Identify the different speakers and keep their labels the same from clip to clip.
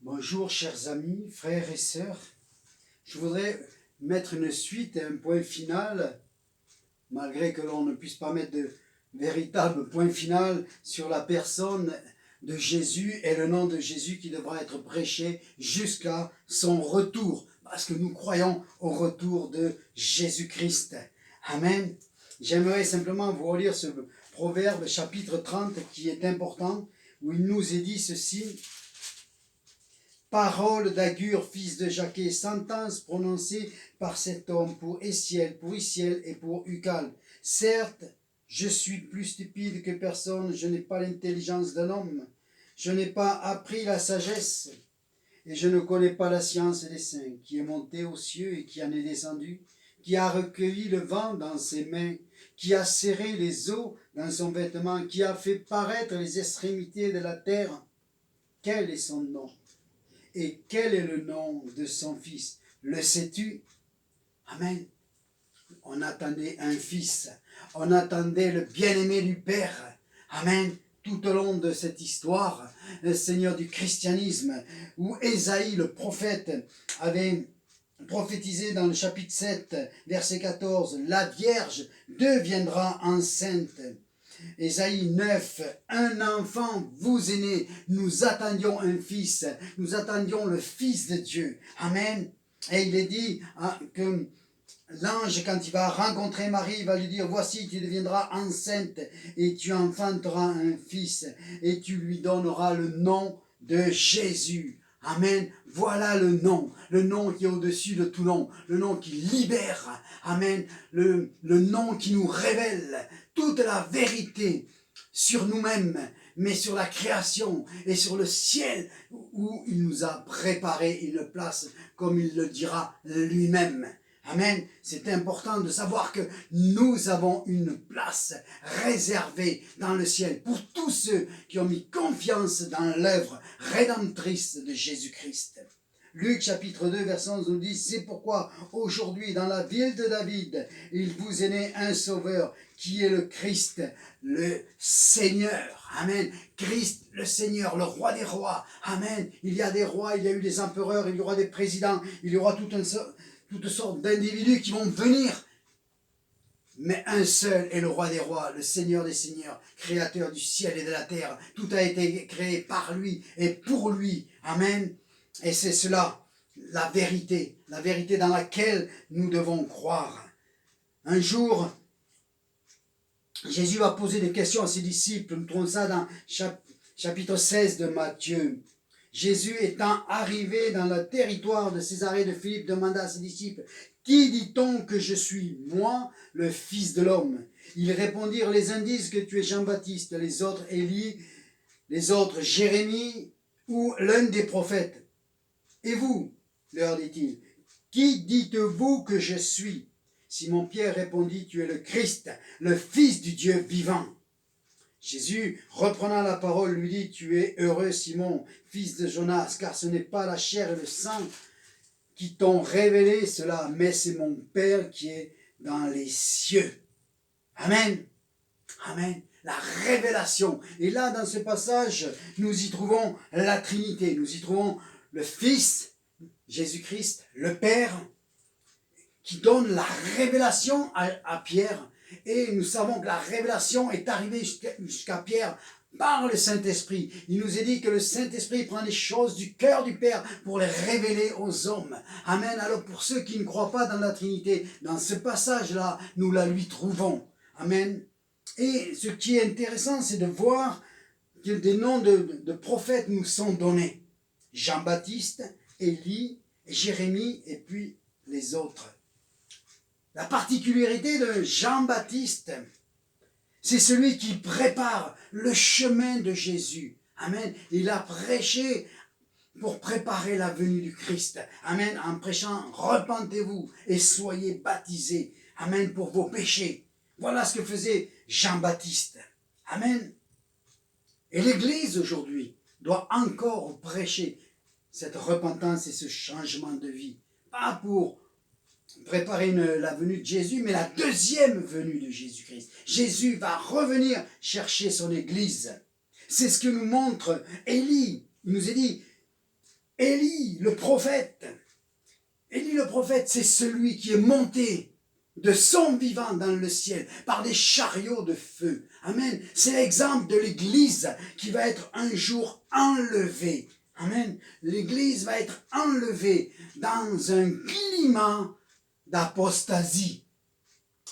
Speaker 1: Bonjour chers amis, frères et sœurs. Je voudrais mettre une suite et un point final, malgré que l'on ne puisse pas mettre de véritable point final sur la personne de Jésus et le nom de Jésus qui devra être prêché jusqu'à son retour, parce que nous croyons au retour de Jésus-Christ. Amen. J'aimerais simplement vous relire ce proverbe chapitre 30 qui est important, où il nous est dit ceci. Parole d'Agur, fils de Jaquet, sentence prononcée par cet homme pour Essiel, et pour Ucal. Certes, je suis plus stupide que personne, je n'ai pas l'intelligence d'un homme, je n'ai pas appris la sagesse, et je ne connais pas la science des saints, qui est monté aux cieux et qui en est descendu, qui a recueilli le vent dans ses mains, qui a serré les eaux dans son vêtement, qui a fait paraître les extrémités de la terre. Quel est son nom? Et quel est le nom de son fils? Le sais-tu? Amen. On attendait un fils. On attendait le bien-aimé du Père. Amen. Tout au long de cette histoire, le Seigneur du christianisme, où Ésaïe, le prophète, avait prophétisé dans le chapitre 7, verset 14, « La Vierge deviendra enceinte ». Ésaïe 9, un enfant vous est né, nous attendions un fils, nous attendions le Fils de Dieu. Amen. Et il est dit que l'ange, quand il va rencontrer Marie, il va lui dire, voici, tu deviendras enceinte et tu enfanteras un fils et tu lui donneras le nom de Jésus. Amen. Voilà le nom qui est au-dessus de tout nom, le nom qui libère. Amen. Le nom qui nous révèle toute la vérité sur nous-mêmes, mais sur la création et sur le ciel où il nous a préparé une place, comme il le dira lui-même. Amen. C'est important de savoir que nous avons une place réservée dans le ciel pour tous ceux qui ont mis confiance dans l'œuvre rédemptrice de Jésus-Christ. Luc chapitre 2 verset 11 nous dit, c'est pourquoi aujourd'hui dans la ville de David, il vous est né un sauveur qui est le Christ, le Seigneur. Amen. Christ, le Seigneur, le roi des rois. Amen. Il y a des rois, il y a eu des empereurs, il y aura des présidents, il y aura toutes sortes d'individus qui vont venir. Mais un seul est le roi des rois, le Seigneur des seigneurs, créateur du ciel et de la terre. Tout a été créé par lui et pour lui. Amen. Et c'est cela, la vérité dans laquelle nous devons croire. Un jour, Jésus va poser des questions à ses disciples. Nous trouvons ça dans chapitre 16 de Matthieu. Jésus étant arrivé dans le territoire de Césarée de Philippe, demanda à ses disciples, « Qui dit-on que je suis, moi, le Fils de l'homme ?» Ils répondirent, « Les uns disent que tu es Jean-Baptiste, les autres Élie, les autres Jérémie ou l'un des prophètes. Et vous, leur dit-il, qui dites-vous que je suis ?» Simon-Pierre répondit, « Tu es le Christ, le Fils du Dieu vivant. » Jésus, reprenant la parole, lui dit, « Tu es heureux, Simon, fils de Jonas, car ce n'est pas la chair et le sang qui t'ont révélé cela, mais c'est mon Père qui est dans les cieux. » Amen. Amen. La révélation. Et là, dans ce passage, nous y trouvons la Trinité. Nous y trouvons le Fils, Jésus-Christ, le Père, qui donne la révélation à Pierre. Et nous savons que la révélation est arrivée jusqu'à Pierre par le Saint-Esprit. Il nous est dit que le Saint-Esprit prend les choses du cœur du Père pour les révéler aux hommes. Amen. Alors pour ceux qui ne croient pas dans la Trinité, dans ce passage-là, nous la lui trouvons. Amen. Et ce qui est intéressant, c'est de voir que des noms de prophètes nous sont donnés. Jean-Baptiste, Élie, Jérémie et puis les autres. La particularité de Jean-Baptiste, c'est celui qui prépare le chemin de Jésus. Amen. Il a prêché pour préparer la venue du Christ. Amen. En prêchant, repentez-vous et soyez baptisés. Amen. Pour vos péchés. Voilà ce que faisait Jean-Baptiste. Amen. Et l'Église aujourd'hui doit encore prêcher cette repentance et ce changement de vie. Pas pour préparer la venue de Jésus, mais la deuxième venue de Jésus-Christ. Jésus va revenir chercher son Église. C'est ce que nous montre Élie. Il nous est dit, Élie, le prophète, c'est celui qui est monté de son vivant dans le ciel par des chariots de feu. Amen. C'est l'exemple de l'Église qui va être un jour enlevée. Amen. L'Église va être enlevée dans un climat d'apostasie.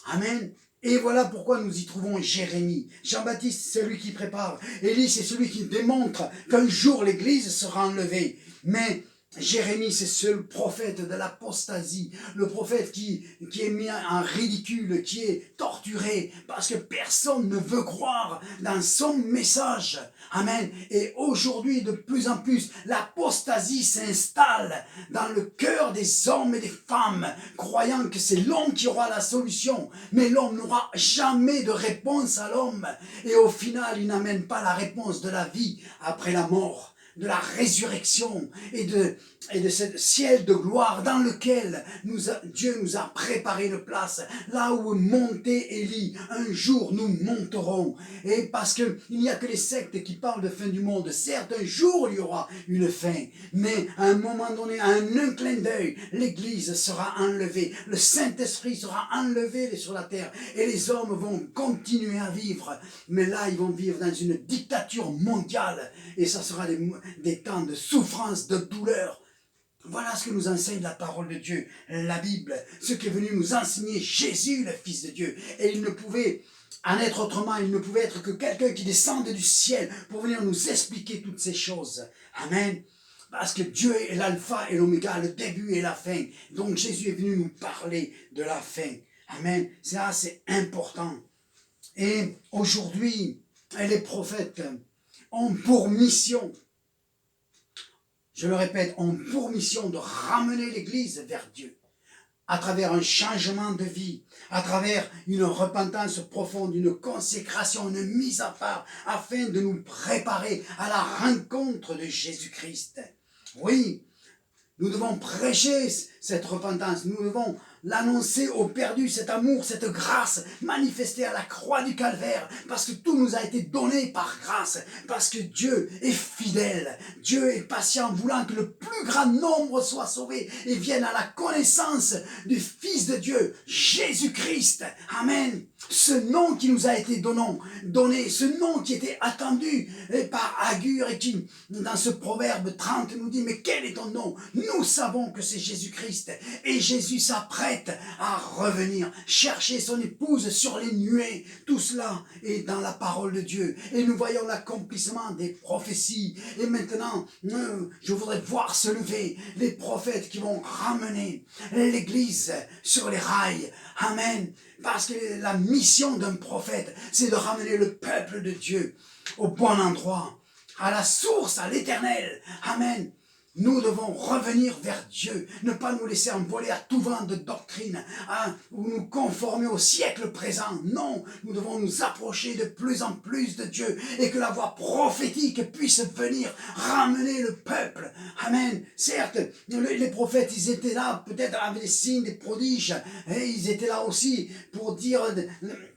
Speaker 1: Amen. Et voilà pourquoi nous y trouvons Jérémie. Jean-Baptiste, c'est celui qui prépare. Élie, c'est celui qui démontre qu'un jour l'Église sera enlevée. Mais Jérémie, c'est ce prophète de l'apostasie, le prophète qui est mis en ridicule, qui est torturé, parce que personne ne veut croire dans son message. Amen. Et aujourd'hui, de plus en plus, l'apostasie s'installe dans le cœur des hommes et des femmes, croyant que c'est l'homme qui aura la solution. Mais l'homme n'aura jamais de réponse à l'homme. Et au final, il n'amène pas la réponse de la vie après la mort, de la résurrection et de ce ciel de gloire dans lequel Dieu nous a préparé une place, là où montait Élie. Un jour nous monterons. Et parce qu'il n'y a que les sectes qui parlent de fin du monde. Certes, un jour il y aura une fin, mais à un moment donné, à un clin d'œil, l'Église sera enlevée, le Saint-Esprit sera enlevé sur la terre et les hommes vont continuer à vivre. Mais là, ils vont vivre dans une dictature mondiale et ça sera des temps de souffrance, de douleur. Voilà ce que nous enseigne la parole de Dieu, la Bible, ce qui est venu nous enseigner Jésus, le Fils de Dieu. Et il ne pouvait en être autrement, il ne pouvait être que quelqu'un qui descende du ciel pour venir nous expliquer toutes ces choses. Amen. Parce que Dieu est l'alpha et l'oméga, le début et la fin. Donc Jésus est venu nous parler de la fin. Amen. Ça, c'est important. Et aujourd'hui, les prophètes ont pour mission, je le répète, ont pour mission de ramener l'Église vers Dieu, à travers un changement de vie, à travers une repentance profonde, une consécration, une mise à part, afin de nous préparer à la rencontre de Jésus-Christ. Oui, nous devons prêcher cette repentance, nous devons l'annoncer aux perdus, cet amour, cette grâce manifestée à la croix du calvaire, parce que tout nous a été donné par grâce, parce que Dieu est fidèle, Dieu est patient, voulant que le plus grand nombre soit sauvé et vienne à la connaissance du Fils de Dieu, Jésus-Christ. Amen. Ce nom qui nous a été donné, ce nom qui était attendu par Agur et qui, dans ce proverbe 30, nous dit, mais quel est ton nom? Nous savons que c'est Jésus-Christ et Jésus s'apprête à revenir, chercher son épouse sur les nuées. Tout cela est dans la parole de Dieu. Et nous voyons l'accomplissement des prophéties. Et maintenant, je voudrais voir se lever les prophètes qui vont ramener l'Église sur les rails. Amen. Parce que la mission d'un prophète, c'est de ramener le peuple de Dieu au bon endroit, à la source, à l'éternel. Amen. Nous devons revenir vers Dieu, ne pas nous laisser envoler à tout vent de doctrine, ou nous conformer au siècle présent. Non, nous devons nous approcher de plus en plus de Dieu et que la voix prophétique puisse venir ramener le peuple. Amen. Certes, les prophètes, ils étaient là peut-être avec des signes, des prodiges, et ils étaient là aussi pour dire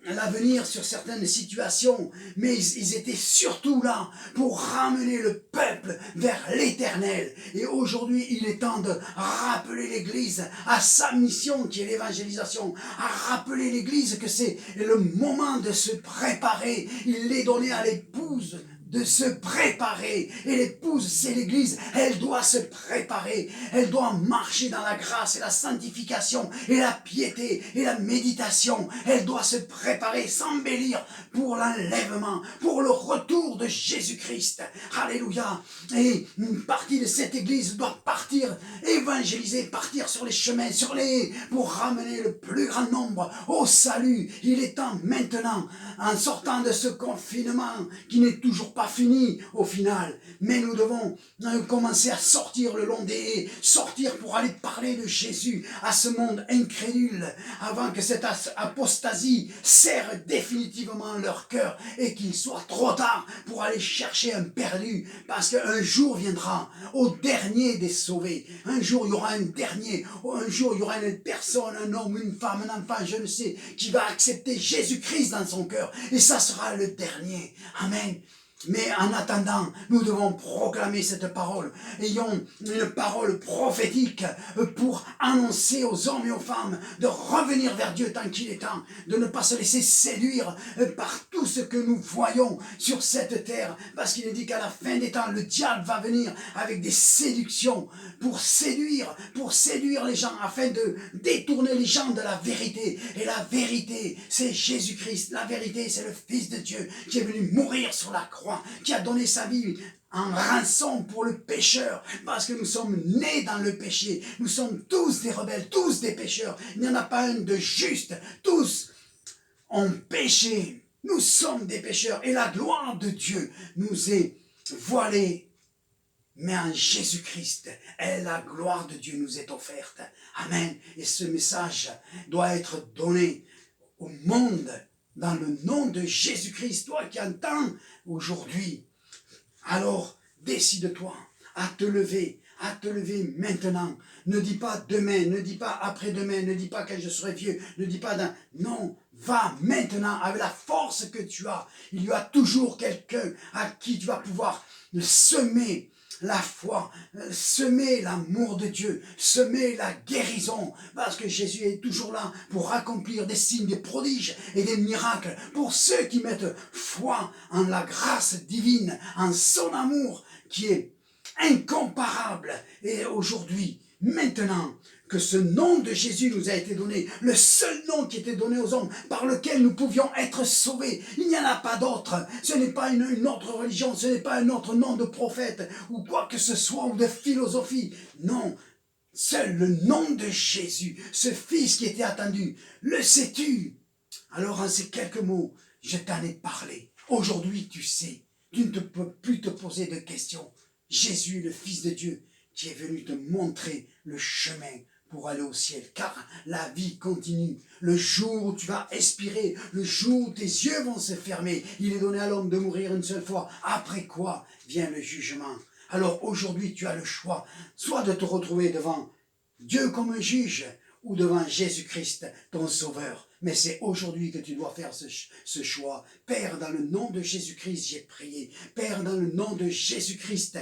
Speaker 1: l'avenir sur certaines situations, mais ils étaient surtout là pour ramener le peuple vers l'éternel. Et aujourd'hui, il est temps de rappeler l'Église à sa mission qui est l'évangélisation, à rappeler l'Église que c'est le moment de se préparer. Il est donné à l'épouse de se préparer. Et l'épouse, c'est l'Église. Elle doit se préparer. Elle doit marcher dans la grâce et la sanctification et la piété et la méditation. Elle doit se préparer, s'embellir pour l'enlèvement, pour le retour de Jésus-Christ. Alléluia. Et une partie de cette Église doit partir évangéliser, partir sur les chemins, pour ramener le plus grand nombre au salut. Il est temps maintenant, en sortant de ce confinement qui n'est toujours pas fini au final, mais nous devons commencer à sortir le long des haies, sortir pour aller parler de Jésus à ce monde incrédule, avant que cette apostasie serre définitivement leur cœur et qu'il soit trop tard pour aller chercher un perdu, parce qu'un jour viendra au dernier des sauvés. Un jour il y aura un dernier, un jour il y aura une personne, un homme, une femme, un enfant, je ne sais, qui va accepter Jésus-Christ dans son cœur, et ça sera le dernier. Amen. Mais en attendant, nous devons proclamer cette parole. Ayons une parole prophétique pour annoncer aux hommes et aux femmes de revenir vers Dieu tant qu'il est temps, de ne pas se laisser séduire par tout ce que nous voyons sur cette terre. Parce qu'il est dit qu'à la fin des temps, le diable va venir avec des séductions pour séduire les gens afin de détourner les gens de la vérité. Et la vérité, c'est Jésus-Christ. La vérité, c'est le Fils de Dieu qui est venu mourir sur la croix, qui a donné sa vie en rançon pour le pécheur, parce que nous sommes nés dans le péché. Nous sommes tous des rebelles, tous des pécheurs. Il n'y en a pas un de juste. Tous ont péché. Nous sommes des pécheurs et la gloire de Dieu nous est voilée. Mais en Jésus-Christ, la gloire de Dieu nous est offerte. Amen. Et ce message doit être donné au monde dans le nom de Jésus-Christ. Toi qui entends aujourd'hui, alors décide-toi à te lever maintenant. Ne dis pas demain, ne dis pas après-demain, ne dis pas quand je serai vieux, ne dis pas non, va maintenant avec la force que tu as. Il y a toujours quelqu'un à qui tu vas pouvoir semer la foi, semer l'amour de Dieu, semer la guérison, parce que Jésus est toujours là pour accomplir des signes, des prodiges et des miracles pour ceux qui mettent foi en la grâce divine, en son amour qui est incomparable. Et aujourd'hui, maintenant, que ce nom de Jésus nous a été donné, le seul nom qui était donné aux hommes, par lequel nous pouvions être sauvés. Il n'y en a pas d'autre. Ce n'est pas une autre religion, ce n'est pas un autre nom de prophète, ou quoi que ce soit, ou de philosophie. Non, seul le nom de Jésus, ce Fils qui était attendu. Le sais-tu? Alors en ces quelques mots, je t'en ai parlé. Aujourd'hui, tu sais, tu ne peux plus te poser de questions. Jésus, le Fils de Dieu, qui est venu te montrer le chemin pour aller au ciel, car la vie continue. Le jour où tu vas expirer, le jour où tes yeux vont se fermer, il est donné à l'homme de mourir une seule fois, après quoi vient le jugement. Alors aujourd'hui, tu as le choix, soit de te retrouver devant Dieu comme un juge, ou devant Jésus-Christ, ton sauveur. Mais c'est aujourd'hui que tu dois faire ce choix. Père, dans le nom de Jésus-Christ, j'ai prié. Père, dans le nom de Jésus-Christ,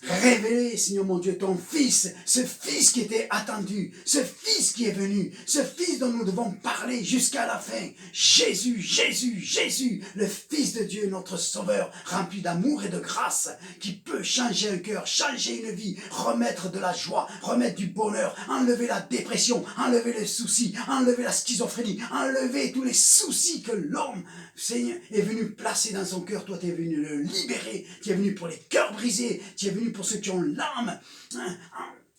Speaker 1: révéler, Seigneur mon Dieu, ton Fils, ce Fils qui était attendu, ce Fils qui est venu, ce Fils dont nous devons parler jusqu'à la fin. Jésus, Jésus, Jésus, le Fils de Dieu, notre Sauveur, rempli d'amour et de grâce, qui peut changer un cœur, changer une vie, remettre de la joie, remettre du bonheur, enlever la dépression, enlever les soucis, enlever la schizophrénie, enlever tous les soucis que l'homme, Seigneur, est venu placer dans son cœur. Toi, tu es venu le libérer, tu es venu pour les cœurs brisés, tu es venu pour ceux qui ont l'âme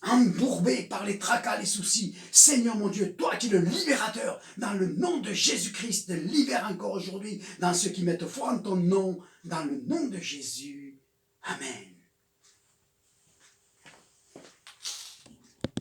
Speaker 1: embourbée par les tracas, les soucis. Seigneur mon Dieu, toi qui es le libérateur, dans le nom de Jésus-Christ, libère encore aujourd'hui dans ceux qui mettent foi en ton nom, dans le nom de Jésus. Amen.